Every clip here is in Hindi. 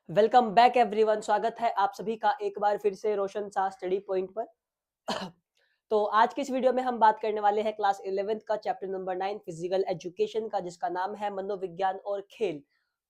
Welcome back everyone. स्वागत है आप सभी का एक बार फिर से रोशन सा स्टडी पॉइंट पर। तो आज की इस वीडियो में हम बात करने वाले हैं क्लास 11th का चैप्टर नंबर 9 फिजिकल एजुकेशन का, जिसका नाम है मनोविज्ञान और खेल।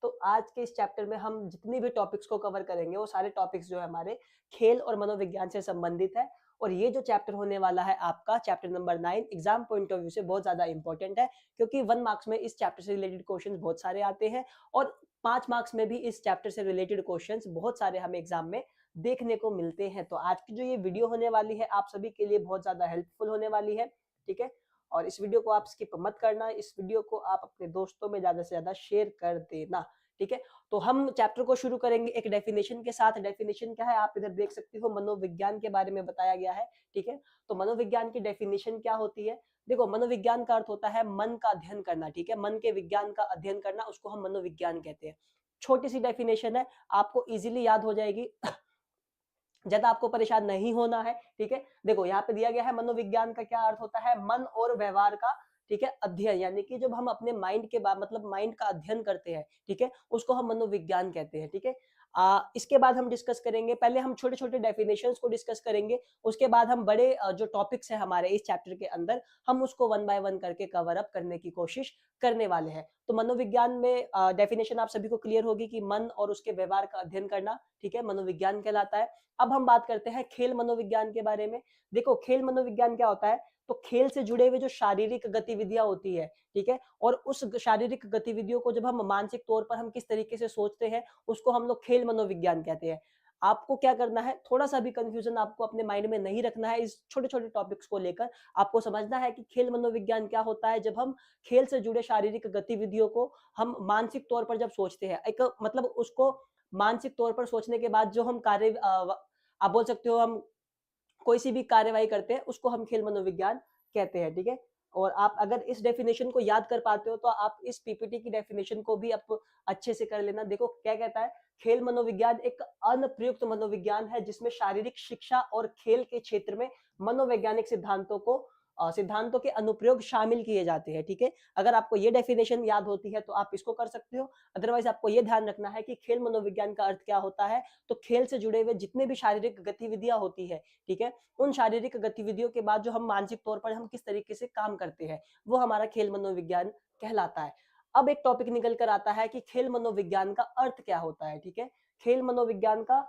तो आज के इस चैप्टर में हम जितनी भी टॉपिक्स को कवर करेंगे वो सारे टॉपिक्स जो है हमारे खेल और मनोविज्ञान से संबंधित है। और ये जो चैप्टर होने वाला है आपका chapter number 9 exam point of view से बहुत ज्यादा इंपॉर्टेंट है, क्योंकि 1 मार्क्स में इस चैप्टर से रिलेटेड क्वेश्चंस बहुत सारे आते हैं और 5 मार्क्स में भी इस चैप्टर से रिलेटेड क्वेश्चंस बहुत सारे हमें एग्जाम में देखने को मिलते हैं। तो आज की जो ये वीडियो होने वाली है आप सभी के लिए बहुत ज्यादा हेल्पफुल होने वाली है, ठीक है। और इस वीडियो को आप स्किप मत करना, इस वीडियो को आप अपने दोस्तों में ज्यादा से ज्यादा शेयर कर देना, ठीक है। तो हम चैप्टर को शुरू करेंगे एक डेफिनेशन के साथ। डेफिनेशन क्या है आप इधर देख सकते हो, मनोविज्ञान के बारे में बताया गया है, ठीक है। तो मनोविज्ञान की डेफिनेशन क्या होती है? देखो, मनोविज्ञान का अर्थ होता है मन का अध्ययन करना, ठीक है। मन के विज्ञान का अध्ययन करना, उसको हम मनोविज्ञान कहते हैं। छोटी सी डेफिनेशन है, आपको इजीली याद हो जाएगी। ज्यादा आपको परेशान नहीं होना है, ठीक है। देखो यहाँ पे दिया गया है मनोविज्ञान का क्या अर्थ होता है, मन और व्यवहार का, ठीक है, अध्ययन। यानी कि जब हम अपने माइंड के बाद मतलब माइंड का अध्ययन करते हैं, ठीक है, उसको हम मनोविज्ञान कहते हैं, ठीक है। इसके बाद हम डिस्कस करेंगे, पहले हम छोटे छोटे डेफिनेशंस को डिस्कस करेंगे, उसके बाद हम बड़े जो टॉपिक्स है हमारे इस चैप्टर के अंदर, हम उसको वन बाय वन करके कवर अप करने की कोशिश करने वाले हैं। तो मनोविज्ञान में डेफिनेशन आप सभी को क्लियर होगी कि मन और उसके व्यवहार का अध्ययन करना, ठीक है, मनोविज्ञान कहलाता है। अब हम बात करते हैं खेल मनोविज्ञान के बारे में। देखो, खेल मनोविज्ञान क्या होता है, तो खेल से जुड़े हुए जो शारीरिक गतिविधियां होती है, ठीक है, और उस शारीरिक गतिविधियों को जब हम मानसिक तौर पर हम किस तरीके से सोचते हैं, उसको हम लोग खेल मनोविज्ञान कहते हैं। आपको क्या करना है, थोड़ा सा भी कंफ्यूजन आपको अपने माइंड में नहीं रखना है। इस छोटे छोटे टॉपिक्स को लेकर आपको समझना है कि खेल मनोविज्ञान क्या होता है। जब हम खेल से जुड़े शारीरिक गतिविधियों को हम मानसिक तौर पर जब सोचते हैं, एक मतलब उसको मानसिक तौर पर सोचने के बाद जो हम कार्य आप बोल सकते हो, हम कोई सी भी कार्यवाही करते हैं, उसको हम खेल मनोविज्ञान कहते हैं, ठीक है। और आप अगर इस डेफिनेशन को याद कर पाते हो तो आप इस पीपीटी की डेफिनेशन को भी आप अच्छे से कर लेना। देखो क्या कहता है, खेल मनोविज्ञान एक अनप्रयुक्त मनोविज्ञान है जिसमें शारीरिक शिक्षा और खेल के क्षेत्र में मनोवैज्ञानिक सिद्धांतों के अनुप्रयोग शामिल किए जाते हैं, ठीक है। अगर आपको ये डेफिनेशन याद होती है तो आप इसको कर सकते हो। अदरवाइज आपको ये ध्यान रखना है कि खेल मनोविज्ञान का अर्थ क्या होता है। तो खेल से जुड़े हुए जितने भी शारीरिक गतिविधियां होती है, ठीक है, उन शारीरिक गतिविधियों के बाद जो हम मानसिक तौर पर हम किस तरीके से काम करते हैं, वो हमारा खेल मनोविज्ञान कहलाता है। अब एक टॉपिक निकल कर आता है कि खेल मनोविज्ञान का अर्थ क्या होता है, ठीक है। खेल मनोविज्ञान का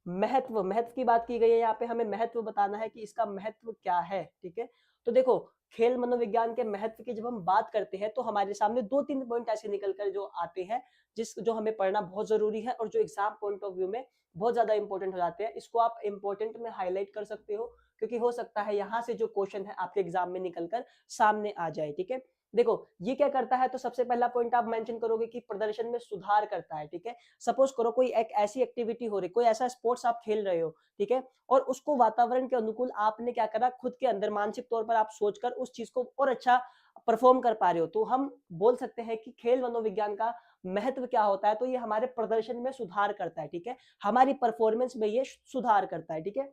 महत्व महत्व की बात की गई है, यहाँ पे हमें महत्व बताना है कि इसका महत्व क्या है, ठीक है। तो देखो, खेल मनोविज्ञान के महत्व की जब हम बात करते हैं तो हमारे सामने दो तीन पॉइंट ऐसे निकल कर जो आते हैं, जो हमें पढ़ना बहुत जरूरी है और जो एग्जाम पॉइंट ऑफ व्यू में बहुत ज्यादा इंपॉर्टेंट हो जाते हैं। इसको आप इंपॉर्टेंट में हाईलाइट कर सकते हो, क्योंकि हो सकता है यहाँ से जो क्वेश्चन है आपके एग्जाम में निकल कर सामने आ जाए, ठीक है। देखो ये क्या करता है, तो सबसे पहला पॉइंट आप मेंशन करोगे कि प्रदर्शन में सुधार करता है, ठीक है। सपोज करो कोई एक ऐसी एक्टिविटी हो रही, कोई ऐसा स्पोर्ट्स आप खेल रहे हो, ठीक है, और उसको वातावरण के अनुकूल आपने क्या करा, खुद के अंदर मानसिक तौर पर आप सोचकर उस चीज को और अच्छा परफॉर्म कर पा रहे हो, तो हम बोल सकते हैं कि खेल मनोविज्ञान का महत्व क्या होता है, तो ये हमारे प्रदर्शन में सुधार करता है, ठीक है, हमारी परफॉर्मेंस में ये सुधार करता है, ठीक है।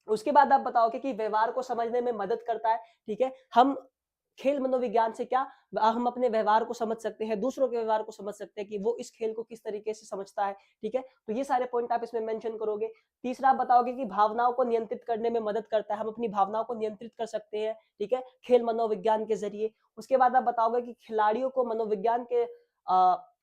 उसके बाद आप बताओगे कि व्यवहार को समझने में मदद करता है, ठीक है। हम खेल मनोविज्ञान से क्या, हम अपने व्यवहार को समझ सकते हैं, दूसरों के व्यवहार को समझ सकते हैं कि वो इस खेल को किस तरीके से समझता है, ठीक है। तो ये सारे पॉइंट आप इसमें मेंशन करोगे। तीसरा आप बताओगे कि भावनाओं को नियंत्रित करने में मदद करता है, हम अपनी भावनाओं को नियंत्रित कर सकते हैं, ठीक है, खेल मनोविज्ञान के जरिए। उसके बाद आप बताओगे कि खिलाड़ियों को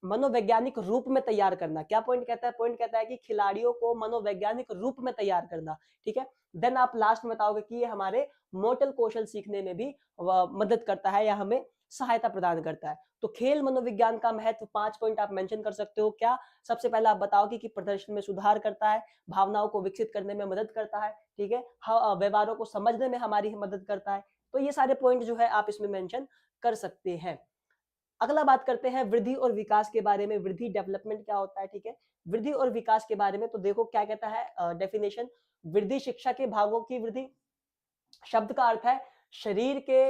मनोवैज्ञानिक रूप में तैयार करना। क्या पॉइंट कहता है, पॉइंट कहता है कि खिलाड़ियों को मनोवैज्ञानिक रूप में तैयार करना, ठीक है। देन आप लास्ट में बताओगे कि ये हमारे मोटर कौशल सीखने में भी मदद करता है या हमें सहायता प्रदान करता है। तो खेल मनोविज्ञान का महत्व 5 पॉइंट आप मेंशन कर सकते हो। क्या, सबसे पहले आप बताओगे कि प्रदर्शन में सुधार करता है, भावनाओं को विकसित करने में मदद करता है, ठीक है, व्यवहारों को समझने में हमारी मदद करता है। तो ये सारे पॉइंट जो है आप इसमें मेंशन कर सकते हैं। अगला बात करते हैं वृद्धि और विकास के बारे में। वृद्धि, डेवलपमेंट क्या होता है, ठीक है। वृद्धि और विकास के बारे में तो देखो क्या कहता है डेफिनेशन, वृद्धि शिक्षा के भागों की वृद्धि, शब्द का अर्थ है शरीर के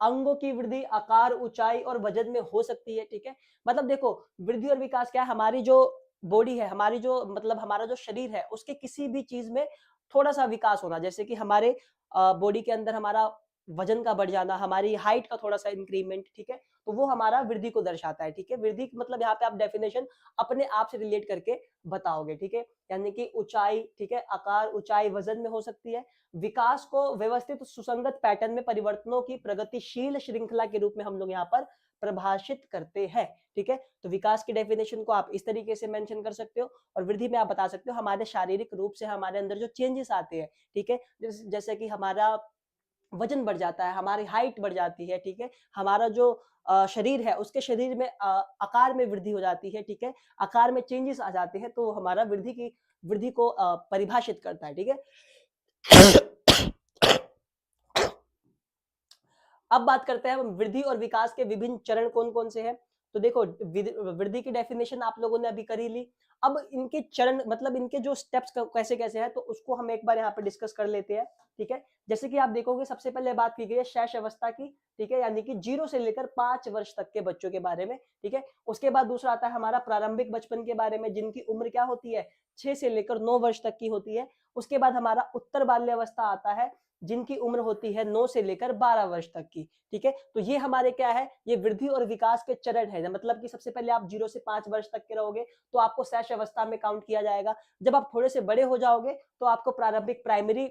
अंगों की वृद्धि आकार, ऊंचाई और वजन में हो सकती है, ठीक है। मतलब देखो, वृद्धि और विकास क्या है, हमारी जो बॉडी है, हमारी जो मतलब हमारा जो शरीर है, उसके किसी भी चीज में थोड़ा सा विकास होना। जैसे कि हमारे बॉडी के अंदर हमारा वजन का बढ़ जाना, हमारी हाइट का थोड़ा सा इंक्रीमेंट, ठीक है, तो वो हमारा वृद्धि को दर्शाता है, ठीक है। वृद्धि मतलब यहाँ पे आप डेफिनेशन अपने आप से रिलेट करके बताओगे, ठीक है, यानी कि ऊंचाई, ठीक है, आकार, ऊंचाई वजन में हो सकती है। विकास को व्यवस्थित सुसंगत पैटर्न में परिवर्तनों की प्रगतिशील श्रृंखला के रूप में हम लोग यहाँ पर परिभाषित करते हैं, ठीक है। तो विकास की डेफिनेशन को आप इस तरीके से मेंशन कर सकते हो, और वृद्धि में आप बता सकते हो हमारे शारीरिक रूप से हमारे अंदर जो चेंजेस आते हैं, ठीक है, जैसे कि हमारा वजन बढ़ जाता है, हमारी हाइट बढ़ जाती है, ठीक है, हमारा जो शरीर है उसके शरीर में आकार में वृद्धि हो जाती है, ठीक है, आकार में चेंजेस आ जाते हैं, तो हमारा वृद्धि को परिभाषित करता है, ठीक है। अब बात करते हैं हम वृद्धि और विकास के विभिन्न चरण कौन कौन से हैं। तो देखो, वृद्धि की डेफिनेशन आप लोगों ने अभी करी ली। अब इनके चरण मतलब इनके जो स्टेप्स कैसे कैसे हैं, तो उसको हम एक बार यहाँ पे डिस्कस कर लेते हैं, ठीक है। जैसे कि आप देखोगे, सबसे पहले बात की गई है शैश अवस्था की, ठीक है, यानी कि 0 से लेकर 5 वर्ष तक के बच्चों के बारे में, ठीक है। उसके बाद दूसरा आता है हमारा प्रारंभिक बचपन के बारे में, जिनकी उम्र क्या होती है, 6 से लेकर 9 वर्ष तक की होती है। उसके बाद हमारा उत्तर बाल्यावस्था आता है, जिनकी उम्र होती है 9 से लेकर 12 वर्ष तक की, ठीक है। तो ये हमारे क्या है, ये वृद्धि और विकास के चरण है, मतलब कि सबसे पहले आप 0 से 5 वर्ष तक के रहोगे तो आपको शैश अवस्था में काउंट किया जाएगा। जब आप थोड़े से बड़े हो जाओगे तो आपको प्रारंभिक प्राइमरी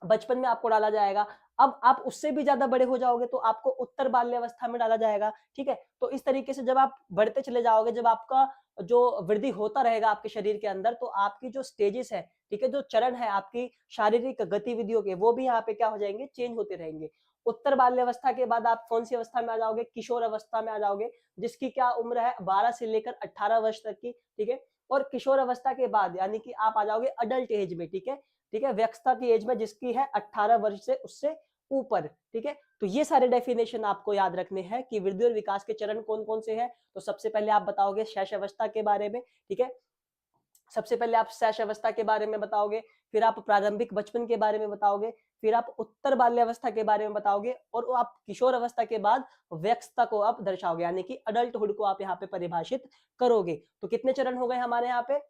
बचपन में आपको डाला जाएगा। अब आप उससे भी ज्यादा बड़े हो जाओगे तो आपको उत्तर बाल्यावस्था में डाला जाएगा, ठीक है। तो इस तरीके से जब आप बढ़ते चले जाओगे, जब आपका जो वृद्धि होता रहेगा आपके शरीर के अंदर, तो आपकी जो स्टेजेस है, ठीक है, जो चरण है आपकी शारीरिक गतिविधियों के, वो भी यहाँ पे क्या हो जाएंगे, चेंज होते रहेंगे। उत्तर बाल्यावस्था के बाद आप कौन सी अवस्था में आ जाओगे, किशोर अवस्था में आ जाओगे, जिसकी क्या उम्र है, 12 से लेकर 18 वर्ष तक की, ठीक है। और किशोर अवस्था के बाद यानी कि आप आ जाओगे अडल्ट एज में, ठीक है, ठीक है, व्यस्तता की एज में, जिसकी है 18 वर्ष से उससे ऊपर, ठीक है। तो ये सारे डेफिनेशन आपको याद रखने हैं कि वृद्धि और विकास के चरण कौन कौन से हैं। तो सबसे पहले आप बताओगे शैश अवस्था के बारे में, ठीक है, सबसे पहले आप शैश अवस्था के बारे में बताओगे, फिर आप प्रारंभिक बचपन के बारे में बताओगे, फिर आप उत्तर बाल्यावस्था के बारे में बताओगे, और आप किशोर अवस्था के बाद व्यस्तता को आप दर्शाओगे, यानी कि अडल्टहुड को आप यहाँ पे परिभाषित करोगे। तो कितने चरण हो गए हमारे यहाँ पे,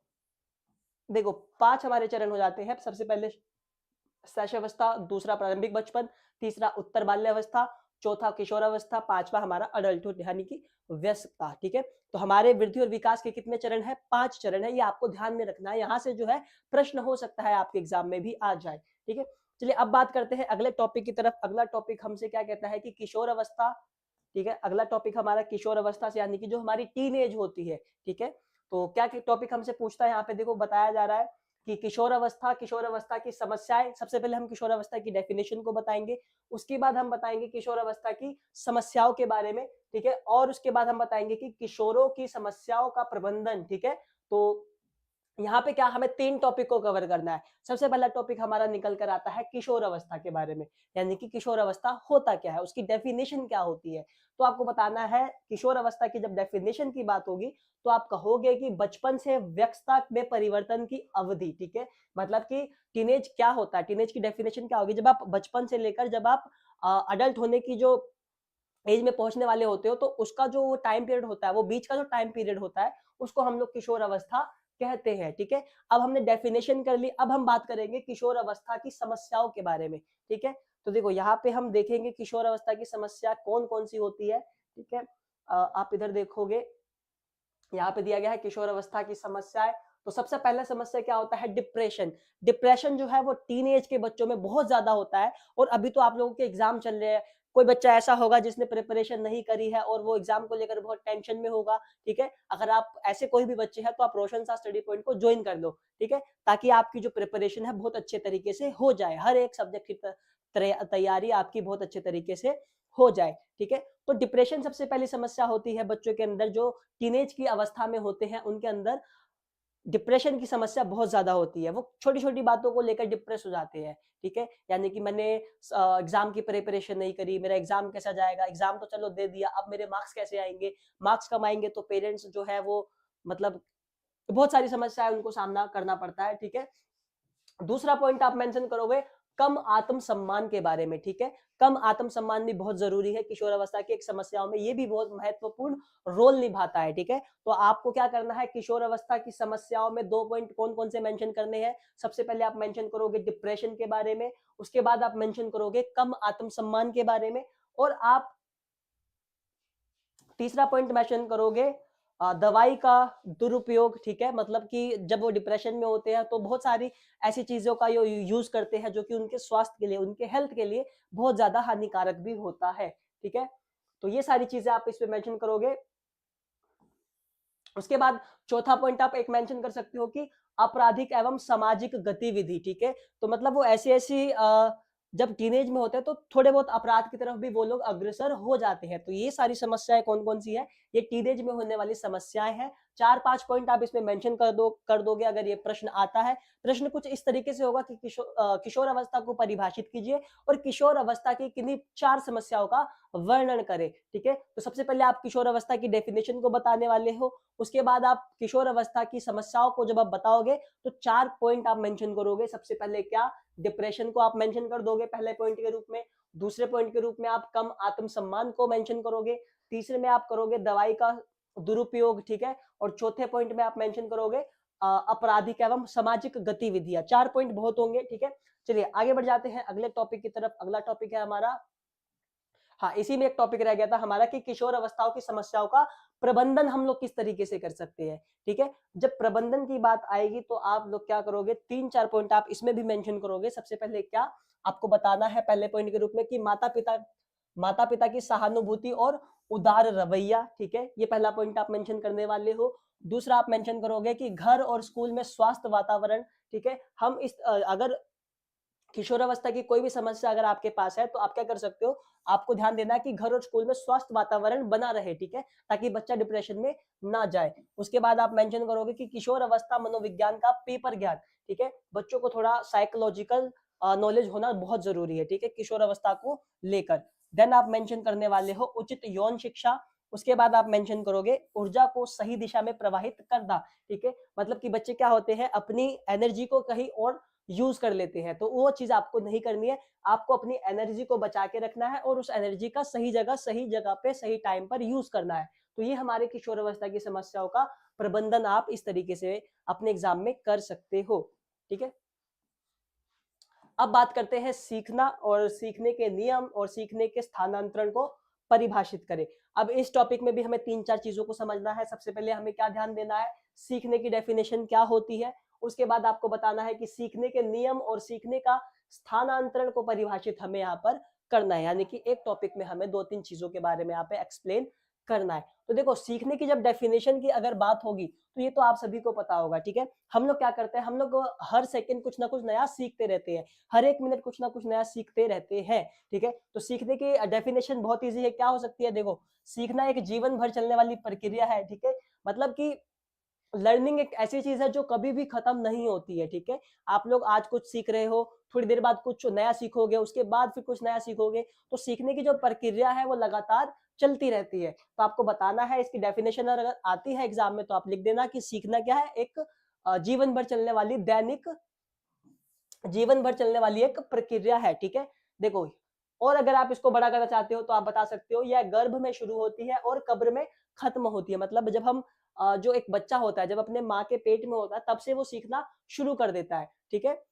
देखो 5 हमारे चरण हो जाते हैं। सबसे पहले शैशवावस्था, दूसरा प्रारंभिक बचपन, तीसरा उत्तर बाल्यावस्था, चौथा किशोरावस्था, पांचवा हमारा अडल्टहुड यानी कि व्यस्तता, ठीक है। तो हमारे वृद्धि और विकास के कितने चरण है, 5 चरण है, ये आपको ध्यान में रखना है। यहाँ से जो है प्रश्न हो सकता है आपके एग्जाम में भी आ जाए, ठीक है। चलिए अब बात करते हैं अगले टॉपिक की तरफ। अगला टॉपिक हमसे क्या कहता है कि किशोर अवस्था, ठीक है, अगला टॉपिक हमारा किशोर अवस्था से यानी कि जो हमारी टीन एज होती है, ठीक है। तो क्या टॉपिक हमसे पूछता है, यहाँ पे देखो बताया जा रहा है कि किशोर अवस्था की समस्याएं। सबसे पहले हम किशोर अवस्था की डेफिनेशन को बताएंगे, उसके बाद हम बताएंगे किशोर अवस्था की समस्याओं के बारे में, ठीक है, और उसके बाद हम बताएंगे कि किशोरों की समस्याओं का प्रबंधन, ठीक है। तो यहाँ पे क्या हमें 3 टॉपिक को कवर करना है। सबसे पहला टॉपिक हमारा निकल कर आता है किशोर अवस्था के बारे में, यानी कि किशोर अवस्था होता क्या है, उसकी डेफिनेशन क्या होती है। तो आपको बताना है किशोर अवस्था की जब डेफिनेशन की बात होगी तो आप कहोगे कि बचपन से व्यस्तता में परिवर्तन की अवधि, ठीक है। मतलब कि टीनेज क्या होता है, टीनेज की डेफिनेशन क्या होगी, जब आप बचपन से लेकर जब आप अडल्ट होने की जो एज में पहुंचने वाले होते हो, तो उसका जो टाइम पीरियड होता है, वो बीच का जो टाइम पीरियड होता है, उसको हम लोग किशोर अवस्था कहते हैं, ठीक है। अब हमने डेफिनेशन कर ली, अब हम बात करेंगे किशोर अवस्था की समस्याओं के बारे में, ठीक है। तो देखो यहाँ पे हम देखेंगे किशोर अवस्था की समस्या कौन कौन सी होती है, ठीक है। आप इधर देखोगे, यहाँ पे दिया गया है किशोर अवस्था की समस्याएं। तो सबसे पहला समस्या क्या होता है, डिप्रेशन। डिप्रेशन जो है वो टीन एज के बच्चों में बहुत ज्यादा होता है, और अभी तो आप लोगों के एग्जाम चल रहे हैं, कोई बच्चा ऐसा होगा जिसने प्रिपरेशन नहीं करी है और वो एग्जाम को लेकर बहुत टेंशन में होगा, ठीक है। अगर आप ऐसे कोई भी बच्चे हैं तो आप रोशन सा स्टडी पॉइंट को ज्वाइन कर लो, ठीक है, ताकि आपकी जो प्रिपरेशन है बहुत अच्छे तरीके से हो जाए, हर एक सब्जेक्ट की तैयारी आपकी बहुत अच्छे तरीके से हो जाए, ठीक है। तो डिप्रेशन सबसे पहली समस्या होती है बच्चों के अंदर, जो टीनेज की अवस्था में होते हैं उनके अंदर डिप्रेशन की समस्या बहुत ज्यादा होती है। वो छोटी छोटी बातों को लेकर डिप्रेस हो जाते हैं, ठीक है। यानी कि मैंने एग्जाम की प्रिपरेशन नहीं करी, मेरा एग्जाम कैसा जाएगा, एग्जाम तो चलो दे दिया, अब मेरे मार्क्स कैसे आएंगे, मार्क्स कम आएंगे तो पेरेंट्स जो है वो मतलब बहुत सारी समस्याएं उनको सामना करना पड़ता है, ठीक है। दूसरा पॉइंट आप मेंशन करोगे कम आत्मसम्मान के बारे में, ठीक है। कम आत्मसम्मान भी बहुत जरूरी है किशोर अवस्था की एक समस्याओं में, ये भी बहुत महत्वपूर्ण रोल निभाता है, ठीक है। तो आपको क्या करना है, किशोर अवस्था की समस्याओं में 2 पॉइंट कौन कौन से मेंशन करने हैं। सबसे पहले आप मेंशन करोगे डिप्रेशन के बारे में, उसके बाद आप मेंशन करोगे कम आत्मसम्मान के बारे में, और आप तीसरा पॉइंट मेंशन करोगे दवाई का दुरुपयोग, ठीक है। मतलब कि जब वो डिप्रेशन में होते हैं तो बहुत सारी ऐसी चीजों का यूज करते हैं जो कि उनके स्वास्थ्य के लिए, उनके हेल्थ के लिए बहुत ज्यादा हानिकारक भी होता है, ठीक है। तो ये सारी चीजें आप इसमें मेंशन करोगे। उसके बाद चौथा पॉइंट आप एक मेंशन कर सकते हो कि आपराधिक एवं सामाजिक गतिविधि, ठीक है। तो मतलब वो ऐसी ऐसी जब टीनेज में होते हैं तो थोड़े बहुत अपराध की तरफ भी वो लोग अग्रसर हो जाते हैं। तो ये सारी समस्याएं कौन कौन सी है, ये टीनेज में होने वाली समस्याएं हैं। 4-5 पॉइंट आप इसमें मेंशन कर दोगे अगर ये प्रश्न आता है। प्रश्न कुछ इस तरीके से होगा कि किशोर अवस्था को परिभाषित कीजिए और किशोर अवस्था की किन्हीं 4 समस्याओं का वर्णन करें, ठीक है। तो सबसे पहले आप किशोर अवस्था की डेफिनेशन को बताने वाले हो, उसके बाद आप किशोर अवस्था की समस्याओं को जब आप बताओगे तो 4 पॉइंट आप मेंशन करोगे। सबसे पहले क्या, डिप्रेशन को आप मेंशन कर दोगे पहले पॉइंट के रूप में। दूसरे पॉइंट के रूप में आप कम आत्मसम्मान को मेंशन करोगे। तीसरे में आप करोगे दवाई का दुरुपयोग, ठीक है। और चौथे पॉइंट में आप मेंशन करोगे आपराधिक एवं सामाजिक गतिविधियां। 4 पॉइंट बहुत होंगे, ठीक है। चलिए आगे बढ़ जाते हैं अगले टॉपिक की तरफ। अगला टॉपिक है हमारा, हाँ इसी में एक टॉपिक रह गया था हमारा कि किशोर अवस्थाओं की समस्याओं का प्रबंधन हम लोग किस तरीके से कर सकते हैं, ठीक है। जब प्रबंधन की बात आएगी तो आप लोग क्या करोगे, 3-4 पॉइंट आप इसमें भी मेंशन करोगे। सबसे पहले क्या आपको बताना है पहले पॉइंट के रूप में कि माता पिता की सहानुभूति और उदार रवैया, ठीक है। ये पहला पॉइंट आप मेंशन करने वाले हो। दूसरा आप मेंशन करोगे कि घर और स्कूल में स्वास्थ्य वातावरण, ठीक है। हम इस अगर किशोर अवस्था की कोई भी समस्या अगर आपके पास है तो आप क्या कर सकते हो, आपको ध्यान देना है कि घर और स्कूल में स्वास्थ्य वातावरण बना रहे, ठीक है, ताकि बच्चा डिप्रेशन में ना जाए। उसके बाद आप मेंशन करोगे कि किशोर अवस्था मनोविज्ञान का पेपर ज्ञान, ठीक है। बच्चों को थोड़ा साइकोलॉजिकल नॉलेज होना बहुत जरूरी है, ठीक है, किशोर अवस्था को लेकर। देन आप मेंशन करने वाले हो उचित यौन शिक्षा। उसके बाद आप मेंशन करोगे ऊर्जा को सही दिशा में प्रवाहित करना, ठीक है। मतलब कि बच्चे क्या होते हैं, अपनी एनर्जी को कहीं और यूज कर लेते हैं, तो वो चीज आपको नहीं करनी है। आपको अपनी एनर्जी को बचा के रखना है और उस एनर्जी का सही जगह पे सही टाइम पर यूज करना है। तो ये हमारे किशोर अवस्था की समस्याओं का प्रबंधन आप इस तरीके से अपने एग्जाम में कर सकते हो, ठीक है। अब बात करते हैं सीखना और सीखने के नियम और सीखने के स्थानांतरण को परिभाषित करें। अब इस टॉपिक में भी हमें 3-4 चीजों को समझना है। सबसे पहले हमें क्या ध्यान देना है, सीखने की डेफिनेशन क्या होती है। उसके बाद आपको बताना है कि सीखने के नियम और सीखने का स्थानांतरण को परिभाषित हमें यहाँ पर करना है, यानी कि एक टॉपिक में हमें 2-3 चीजों के बारे में यहाँ पे एक्सप्लेन करना है। तो देखो सीखने की जब डेफिनेशन की अगर बात होगी तो ये तो आप सभी को पता होगा, ठीक है। हम लोग क्या करते हैं, हम लोग हर सेकंड कुछ ना कुछ नया सीखते रहते हैं, हर एक मिनट कुछ ना कुछ नया सीखते रहते हैं, ठीक है। तो सीखने की डेफिनेशन बहुत इजी है, क्या हो सकती है, देखो सीखना एक जीवन भर चलने वाली प्रक्रिया है, ठीक है। मतलब कि लर्निंग एक ऐसी चीज है जो कभी भी खत्म नहीं होती है, ठीक है। आप लोग आज कुछ सीख रहे हो, थोड़ी देर बाद कुछ नया सीखोगे, उसके बाद फिर कुछ नया सीखोगे। तो सीखने की जो प्रक्रिया है वो लगातार चलती रहती है। तो आपको बताना है इसकी डेफिनेशन अगर आती है एग्जाम में तो आप लिख देना कि सीखना क्या है, एक जीवन भर चलने वाली जीवन भर चलने वाली एक प्रक्रिया है, ठीक है। देखो और अगर आप इसको बड़ा करना चाहते हो तो आप बता सकते हो यह गर्भ में शुरू होती है और कब्र में खत्म होती है। मतलब जब हम जो एक बच्चा होता है जब अपने माँ के पेट में होता है तब से वो सीखना शुरू कर देता है, ठीक है।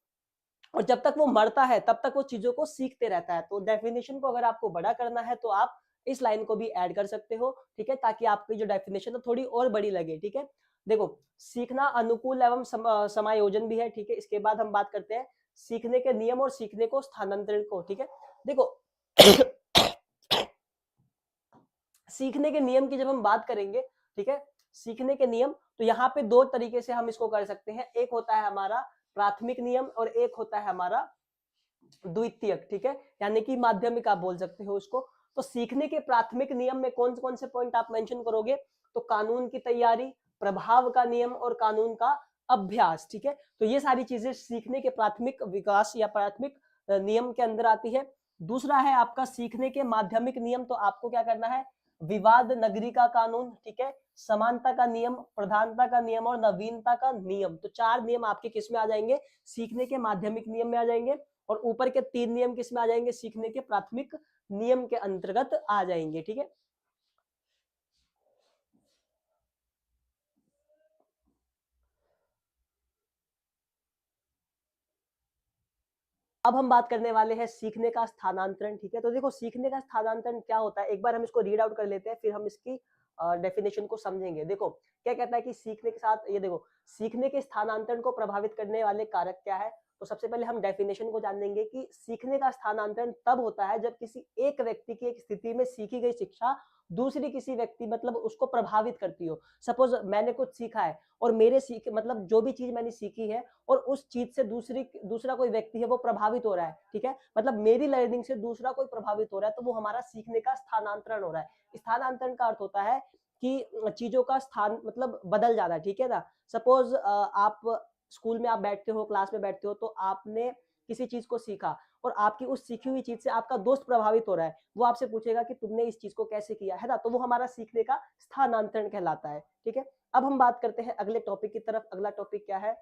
और जब तक वो मरता है तब तक वो चीजों को सीखते रहता है। तो डेफिनेशन को अगर आपको बड़ा करना है तो आप इस लाइन को भी ऐड कर सकते हो, ठीक है, ताकि आपकी जो डेफिनेशन है थोड़ी और बड़ी लगे, ठीक है। देखो सीखना अनुकूल एवं समायोजन भी है, ठीक है। इसके बाद हम बात करते हैं सीखने के नियम और सीखने को स्थानांतरण को, ठीक है। देखो सीखने के नियम की जब हम बात करेंगे, ठीक है, सीखने के नियम तो यहाँ पे 2 तरीके से हम इसको कर सकते हैं। एक होता है हमारा प्राथमिक नियम और एक होता है हमारा द्वितीयक, ठीक है, यानी कि माध्यमिक आप बोल सकते हो उसको। तो सीखने के प्राथमिक नियम में कौन कौन से पॉइंट आप मेंशन करोगे, तो कानून की तैयारी, प्रभाव का नियम और कानून का अभ्यास, ठीक है। तो ये सारी चीजें सीखने के प्राथमिक विकास या प्राथमिक नियम के अंदर आती है। दूसरा है आपका सीखने के माध्यमिक नियम, तो आपको क्या करना है, विवाद नगरी का कानून, ठीक है, समानता का नियम, प्रधानता का नियम और नवीनता का नियम। तो 4 नियम आपके किस में आ जाएंगे, सीखने के माध्यमिक नियम में आ जाएंगे। और ऊपर के 3 नियम किस में आ जाएंगे, सीखने के प्राथमिक नियम के अंतर्गत आ जाएंगे। ठीक है, अब हम बात करने वाले हैं सीखने का स्थानांतरण। ठीक है, तो देखो सीखने का स्थानांतरण क्या होता है, एक बार हम इसको रीड आउट कर लेते हैं, फिर हम इसकी डेफिनेशन को समझेंगे। देखो क्या कहता है कि सीखने के साथ, ये देखो सीखने के स्थानांतरण को प्रभावित करने वाले कारक क्या है। तो सबसे पहले हम डेफिनेशन को जान लेंगे कि सीखने का स्थानांतरण तब होता है जब किसी एक व्यक्ति की एक स्थिति में सीखी गई शिक्षा दूसरी किसी व्यक्ति मतलब उसको प्रभावित करती हो। सपोज मैंने कुछ सीखा है और मेरे सीख मतलब जो भी चीज मैंने सीखी है और उस चीज से दूसरा कोई व्यक्ति है वो प्रभावित हो रहा है। ठीक है, मतलब मेरी लर्निंग से दूसरा कोई प्रभावित हो रहा है, तो वो हमारा सीखने का स्थानांतरण हो रहा है। स्थानांतरण का अर्थ होता है कि चीजों का स्थान मतलब बदल जाना। ठीक है ना, सपोज आप स्कूल में आप बैठते हो, क्लास में बैठते हो, तो आपने किसी चीज को सीखा और आपकी उस सीखी हुई चीज से आपका दोस्त प्रभावित हो रहा है, वो आपसे पूछेगा कि तुमने इस चीज को कैसे किया है ना, तो वो हमारा सीखने का स्थानांतरण कहलाता है। ठीक है, अब हम बात करते हैं अगले टॉपिक की तरफ। अगला टॉपिक क्या है,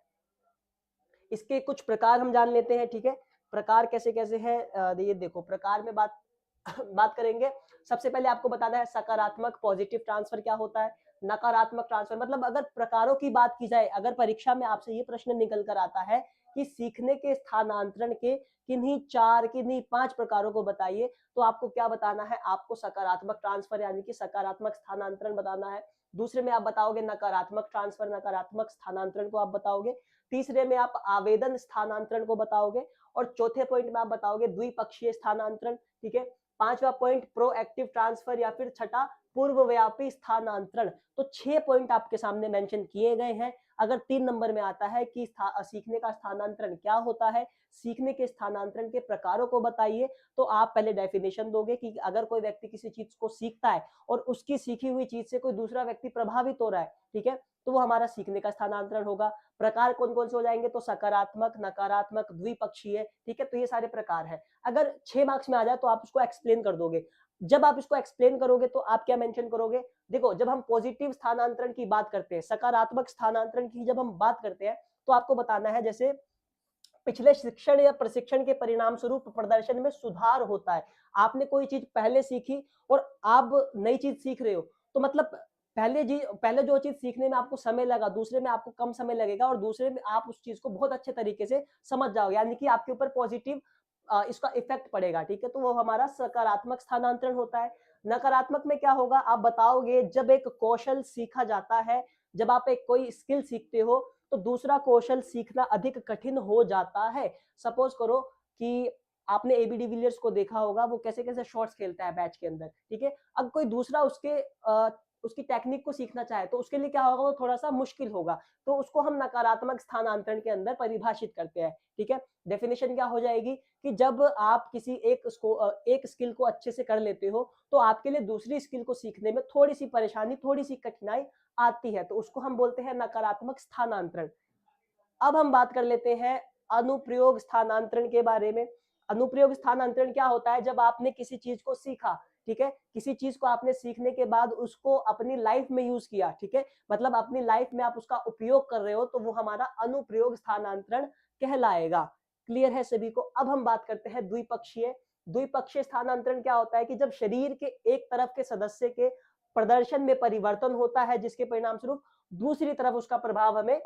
इसके कुछ प्रकार हम जान लेते हैं। ठीक है, प्रकार कैसे कैसे है, ये देखो प्रकार में बात बात करेंगे। सबसे पहले आपको बताना है सकारात्मक पॉजिटिव ट्रांसफर क्या होता है, नकारात्मक ट्रांसफर। मतलब अगर प्रकारों की बात की जाए, अगर परीक्षा में आपसे ये प्रश्न निकल कर आता है कि सीखने के स्थानांतरण के किन्हीं 4 किन्हीं 5 प्रकारों को बताइए, तो आपको क्या बताना है, आपको सकारात्मक ट्रांसफर यानी कि सकारात्मक स्थानांतरण बताना है। दूसरे में आप बताओगे नकारात्मक ट्रांसफर, नकारात्मक स्थानांतरण को आप बताओगे। तीसरे में आप आवेदन स्थानांतरण को बताओगे और चौथे पॉइंट में आप बताओगे द्विपक्षीय स्थानांतरण। ठीक है, पांचवा पॉइंट प्रोएक्टिव ट्रांसफर या फिर छठा पूर्वव्यापी स्थानांतरण। तो 6 पॉइंट आपके सामने मेंशन किए गए हैं। अगर 3 नंबर में आता है कि सीखने का स्थानांतरण क्या होता है, सीखने के स्थानांतरण के प्रकारों को बताइए, तो आप पहले डेफिनेशन दोगे कि अगर कोई व्यक्ति किसी चीज को सीखता है और उसकी सीखी हुई चीज से कोई दूसरा व्यक्ति प्रभावित हो रहा है, ठीक है, तो वो हमारा सीखने का स्थानांतरण होगा। प्रकार कौन कौन से हो जाएंगे, तो सकारात्मक, नकारात्मक, द्विपक्षीय। ठीक है, तो ये सारे प्रकार है। अगर 6 मार्क्स में आ जाए तो आप उसको एक्सप्लेन कर दोगे। जब आप इसको एक्सप्लेन करोगे तो आप क्या मेंशन करोगे, देखो जब हम पॉजिटिव स्थानांतरण की बात करते हैं, सकारात्मक स्थानांतरण की जब हम बात करते हैं, तो आपको बताना है जैसे पिछले शिक्षण या प्रशिक्षण के परिणाम स्वरूप प्रदर्शन में सुधार होता है। आपने कोई चीज पहले सीखी और आप नई चीज सीख रहे हो, तो मतलब पहले जो चीज सीखने में आपको समय लगा, दूसरे में आपको कम समय लगेगा और दूसरे में आप उस चीज को बहुत अच्छे तरीके से समझ जाओगे, यानी कि आपके ऊपर पॉजिटिव इसका इफेक्ट पड़ेगा। ठीक है, तो वो हमारा सकारात्मक स्थानांतरण होता है। नकारात्मक में क्या होगा, आप बताओगे जब एक कौशल सीखा जाता है, जब आप एक कोई स्किल सीखते हो तो दूसरा कौशल सीखना अधिक कठिन हो जाता है। सपोज करो कि आपने एबी डिविलियर्स को देखा होगा, वो कैसे कैसे शॉट्स खेलता है मैच के अंदर। ठीक है, अब कोई दूसरा उसकी टेक्निक को सीखना चाहे तो उसके लिए क्या होगा, वो थोड़ा सा मुश्किल होगा, तो उसको हम नकारात्मक स्थानांतरण के अंदर परिभाषित करते हैं। ठीक है, डेफिनेशन क्या हो जाएगी कि जब आप किसी एक स्किल को अच्छे से कर लेते हो, तो आपके लिए दूसरी स्किल को सीखने में थोड़ी सी परेशानी, थोड़ी सी कठिनाई आती है, तो उसको हम बोलते हैं नकारात्मक स्थानांतरण। अब हम बात कर लेते हैं अनुप्रयोग स्थानांतरण के बारे में। अनुप्रयोग स्थानांतरण क्या होता है, जब आपने किसी चीज को सीखा, ठीक है, किसी चीज को आपने सीखने के बाद उसको अपनी लाइफ में यूज किया, ठीक है, मतलब अपनी लाइफ में आप उसका उपयोग कर रहे हो, तो वो हमारा अनुप्रयोग स्थानांतरण कहलाएगा। क्लियर है सभी को। अब हम बात करते हैं द्विपक्षीय। द्विपक्षीय स्थानांतरण क्या होता है कि जब शरीर के एक तरफ के सदस्य के प्रदर्शन में परिवर्तन होता है, जिसके परिणाम स्वरूप दूसरी तरफ उसका प्रभाव हमें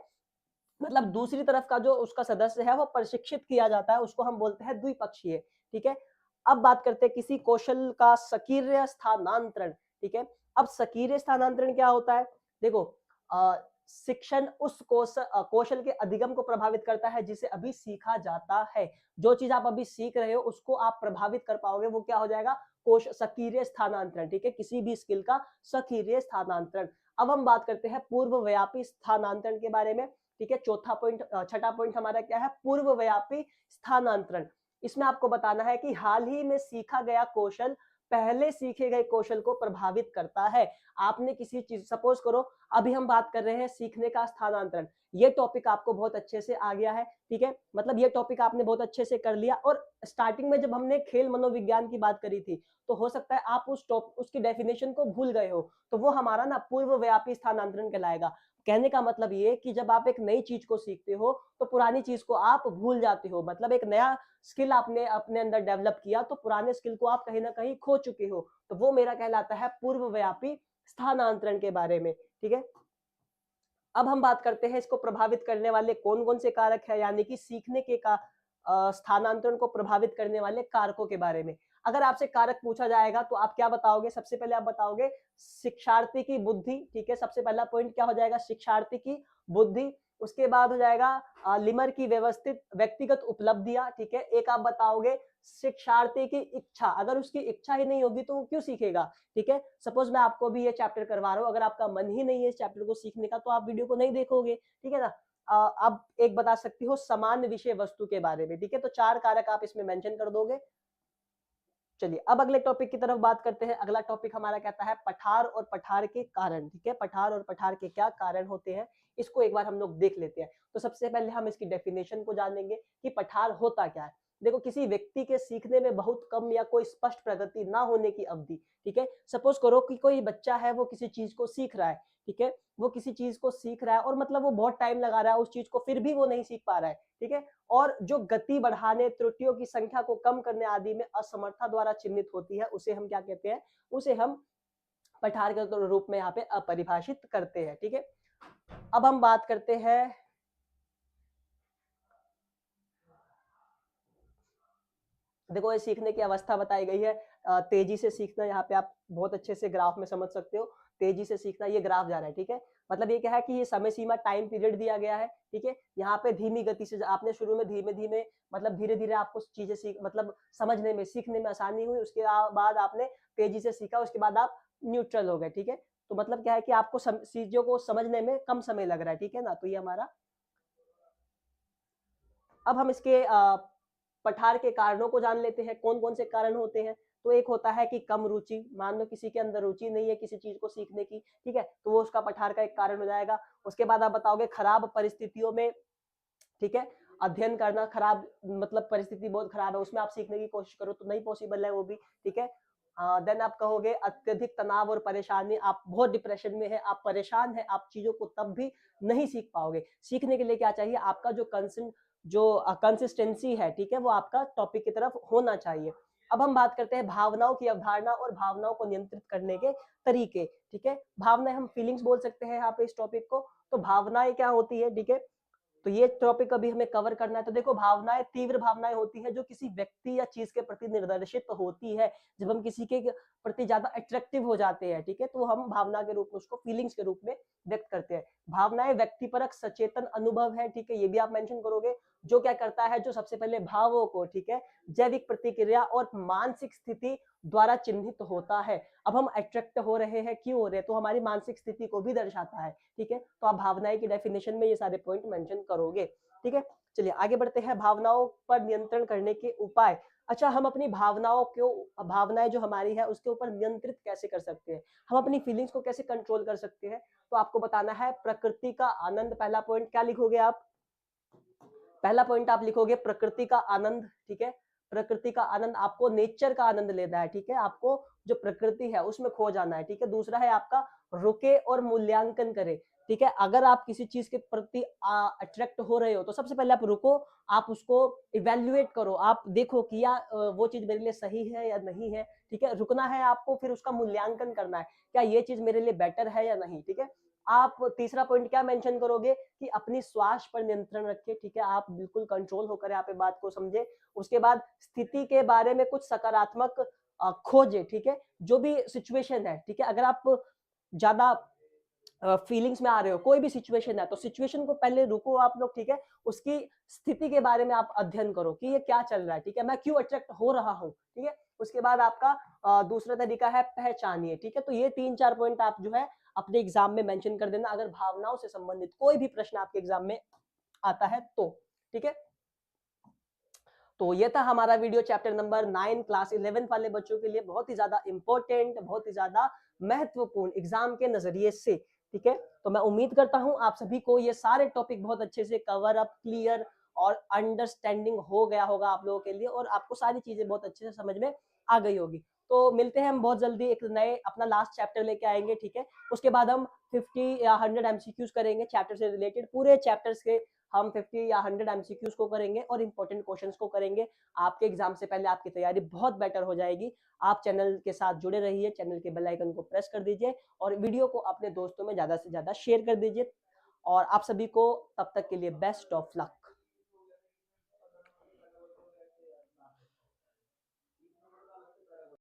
मतलब दूसरी तरफ का जो उसका सदस्य है वो प्रशिक्षित किया जाता है, उसको हम बोलते हैं द्विपक्षीय। ठीक है, अब बात करते हैं किसी कौशल का सक्रिय स्थानांतरण। ठीक है, अब सक्रिय स्थानांतरण क्या होता है, देखो शिक्षण उस कौशल के अधिगम को प्रभावित करता है जिसे अभी सीखा जाता है। जो चीज आप अभी सीख रहे हो उसको आप प्रभावित कर पाओगे, वो क्या हो जाएगा, कोश सक्रिय स्थानांतरण। ठीक है, किसी भी स्किल का सक्रिय स्थानांतरण। अब हम बात करते हैं पूर्वव्यापी स्थानांतरण के बारे में। ठीक है, चौथा पॉइंट, छठा पॉइंट हमारा क्या है, पूर्वव्यापी स्थानांतरण। इसमें आपको बताना है कि हाल ही में सीखा गया कौशल पहले सीखे गए कौशल को प्रभावित करता है। आपने किसी चीज, सपोज करो अभी हम बात कर रहे हैं सीखने का स्थानांतरण, ये टॉपिक आपको बहुत अच्छे से आ गया है, ठीक है, मतलब ये टॉपिक आपने बहुत अच्छे से कर लिया। और स्टार्टिंग में जब हमने खेल मनोविज्ञान की बात करी थी, तो हो सकता है आप उसकी डेफिनेशन को भूल गए हो, तो वो हमारा ना पूर्वव्यापी स्थानांतरण कहलाएगा। कहने का मतलब ये कि जब आप एक नई चीज को सीखते हो तो पुरानी चीज को आप भूल जाते हो, मतलब एक नया स्किल आपने अपने अंदर डेवलप किया तो पुराने स्किल को आप कहीं ना कहीं खो चुके हो, तो वो मेरा कहलाता है पूर्वव्यापी स्थानांतरण के बारे में, ठीक है। अब हम बात करते हैं इसको प्रभावित करने वाले कौन कौन से कारक है, यानी कि सीखने के स्थानांतरण को प्रभावित करने वाले कारकों के बारे में। अगर आपसे कारक पूछा जाएगा तो आप क्या बताओगे? सबसे पहले आप बताओगे शिक्षार्थी की बुद्धि, ठीक है, सबसे पहला पॉइंट क्या हो जाएगा? शिक्षार्थी की बुद्धि। उसके बाद हो जाएगा लिमर की व्यवस्थित व्यक्तिगत उपलब्धियां, ठीक है। एक आप बताओगे शिक्षार्थी की इच्छा, अगर उसकी इच्छा ही नहीं होगी तो वो क्यों सीखेगा, ठीक है। सपोज मैं आपको भी ये चैप्टर करवा रहा हूँ, अगर आपका मन ही नहीं है इस चैप्टर को सीखने का तो आप वीडियो को नहीं देखोगे, ठीक है ना। अब एक बता सकती हो समान विषय वस्तु के बारे में, ठीक है, तो 4 कारक आप इसमें मेंशन कर दोगे। चलिए अब अगले टॉपिक की तरफ बात करते हैं। अगला टॉपिक हमारा कहता है पठार और पठार के कारण, ठीक है। पठार और पठार के क्या कारण होते हैं, इसको एक बार हम लोग देख लेते हैं। तो सबसे पहले हम इसकी डेफिनेशन को जानेंगे कि पठार होता क्या है। देखो, किसी व्यक्ति के सीखने में बहुत कम या कोई स्पष्ट प्रगति ना होने की अवधि, ठीक है। सपोज करो कि कोई बच्चा है, वो किसी चीज को सीख रहा है, ठीक है, वो किसी चीज को सीख रहा है और मतलब वो बहुत टाइम लगा रहा है उस चीज को, फिर भी वो नहीं सीख पा रहा है, ठीक है। और जो गति बढ़ाने, त्रुटियों की संख्या को कम करने आदि में असमर्थता द्वारा चिन्हित होती है, उसे हम क्या कहते हैं? उसे हम पठार के रूप में यहाँ पे अपरिभाषित करते हैं, ठीक है। अब हम बात करते हैं देखो, ये सीखने की अवस्था बताई गई है। तेजी से सीखना, यहाँ पे आप बहुत अच्छे से ग्राफ में समझ सकते हो। तेजी से सीखना, ये ग्राफ जा रहा है, ठीक है। मतलब ये क्या है कि ये समय सीमा टाइम पीरियड दिया गया है, ठीक है। यहाँ पे धीमी गति से आपने शुरू में धीमे धीमे मतलब धीरे धीरे आपको चीजें सीख मतलब समझने में, सीखने में आसानी हुई, उसके बाद आपने तेजी से सीखा, उसके बाद आप न्यूट्रल हो गए, ठीक है। तो मतलब क्या है कि आपको चीजों को समझने में कम समय लग रहा है, ठीक है ना। तो ये हमारा, अब हम इसके पठार के कारणों को जान लेते हैं। कौन कौन से कारण होते हैं? तो एक होता है कि कम रुचि, मान लो किसी के अंदर रुचि नहीं है किसी चीज को सीखने की, ठीक है, तो वो उसका पठार का एक कारण हो जाएगा। उसके बाद आप बताओगे खराब परिस्थितियों में, ठीक है, अध्ययन करना, खराब मतलब परिस्थिति बहुत खराब है, उसमें आप सीखने की कोशिश करो तो नहीं पॉसिबल है वो भी, ठीक है। देन आप कहोगे अत्यधिक तनाव और परेशानी, आप बहुत डिप्रेशन में है, आप परेशान है, आप चीजों को तब भी नहीं सीख पाओगे। सीखने के लिए क्या चाहिए? आपका जो कंसिस्टेंसी है, ठीक है, वो आपका टॉपिक की तरफ होना चाहिए। अब हम बात करते हैं भावनाओं की अवधारणा और भावनाओं को नियंत्रित करने के तरीके, ठीक है। भावनाएं, हम फीलिंग्स बोल सकते हैं यहाँ पे इस टॉपिक को। तो भावनाएं क्या होती है, ठीक है, तो ये टॉपिक अभी हमें कवर करना है। तो देखो, भावनाएं तीव्र भावनाएं होती है जो किसी व्यक्ति या चीज के प्रति निर्देशित होती है। जब हम किसी के प्रति ज्यादा अट्रैक्टिव हो जाते हैं, ठीक है, तो हम भावना के रूप में उसको फीलिंग्स के रूप में व्यक्त करते हैं। भावनाएं व्यक्तिपरक सचेतन अनुभव है, ठीक है, ये भी आप मेंशन करोगे। जो क्या करता है? जो सबसे पहले भावों को, ठीक है, जैविक प्रतिक्रिया और मानसिक स्थिति द्वारा चिन्हित होता है। अब हम अट्रैक्ट हो रहे हैं, क्यों हो रहे हैं? तो हमारी मानसिक स्थिति को भी दर्शाता है, ठीक है। तो आप भावनाएं की डेफिनेशन में ये सारे पॉइंट मेंशन करोगे, ठीक है। चलिए आगे बढ़ते हैं, भावनाओं पर नियंत्रण करने के उपाय। अच्छा, हम अपनी भावनाएं जो हमारी है उसके ऊपर नियंत्रित कैसे कर सकते हैं? हम अपनी फीलिंग्स को कैसे कंट्रोल कर सकते हैं? तो आपको बताना है प्रकृति का आनंद। पहला पॉइंट क्या लिखोगे आप? पहला पॉइंट आप लिखोगे प्रकृति का आनंद, ठीक है। प्रकृति का आनंद, आपको नेचर का आनंद लेना है, ठीक है, आपको जो प्रकृति है उसमें खो जाना है, ठीक है। दूसरा है आपका रुके और मूल्यांकन करे, ठीक है। अगर आप किसी चीज के प्रति अट्रैक्ट हो रहे हो तो सबसे पहले आप रुको, आप उसको इवेल्युएट करो, आप देखो कि वो चीज मेरे लिए सही है या नहीं है, ठीक है। रुकना है आपको, फिर उसका मूल्यांकन करना है, क्या ये चीज मेरे लिए बेटर है या नहीं, ठीक है। आप तीसरा पॉइंट क्या मेंशन करोगे कि अपनी श्वास पर नियंत्रण रखें, ठीक है, आप बिल्कुल कंट्रोल होकर यहाँ पे बात को समझे। उसके बाद स्थिति के बारे में कुछ सकारात्मक खोजे, ठीक है, जो भी सिचुएशन है, ठीक है। अगर आप ज्यादा फीलिंग्स में आ रहे हो, कोई भी सिचुएशन है, तो सिचुएशन को पहले रुको आप लोग, ठीक है, उसकी स्थिति के बारे में आप अध्ययन करो कि ये क्या चल रहा है, ठीक है, मैं क्यों अट्रैक्ट हो रहा हूँ, ठीक है। उसके बाद आपका दूसरा तरीका है पहचानिए, ठीक है। तो ये 3-4 पॉइंट आप जो है अपने एग्जाम में मेंशन कर देना, अगर भावनाओं से संबंधित कोई भी प्रश्न आपके एग्जाम में आता है तो, ठीक है। तो ये था हमारा वीडियो चैप्टर नंबर 9 क्लास 11 वाले बच्चों के लिए, बहुत ही ज्यादा इंपॉर्टेंट, बहुत ही ज्यादा महत्वपूर्ण एग्जाम के नजरिए से, ठीक है। तो मैं उम्मीद करता हूँ आप सभी को ये सारे टॉपिक बहुत अच्छे से कवर अप, क्लियर और अंडरस्टैंडिंग हो गया होगा आप लोगों के लिए, और आपको सारी चीजें बहुत अच्छे से समझ में आ गई होगी। तो मिलते हैं हम बहुत जल्दी एक नए अपना लास्ट चैप्टर लेके आएंगे, ठीक है। उसके बाद हम 50 या 100 एमसीक्यूज करेंगे चैप्टर से रिलेटेड, पूरे चैप्टर्स के हम 50 या 100 एमसीक्यूज को करेंगे और इंपॉर्टेंट क्वेश्चंस को करेंगे। आपके एग्जाम से पहले आपकी तैयारी बहुत बेटर हो जाएगी। आप चैनल के साथ जुड़े रहिए, चैनल के बेल आइकन को प्रेस कर दीजिए और वीडियो को अपने दोस्तों में ज्यादा से ज्यादा शेयर कर दीजिए। और आप सभी को तब तक के लिए बेस्ट ऑफ लक।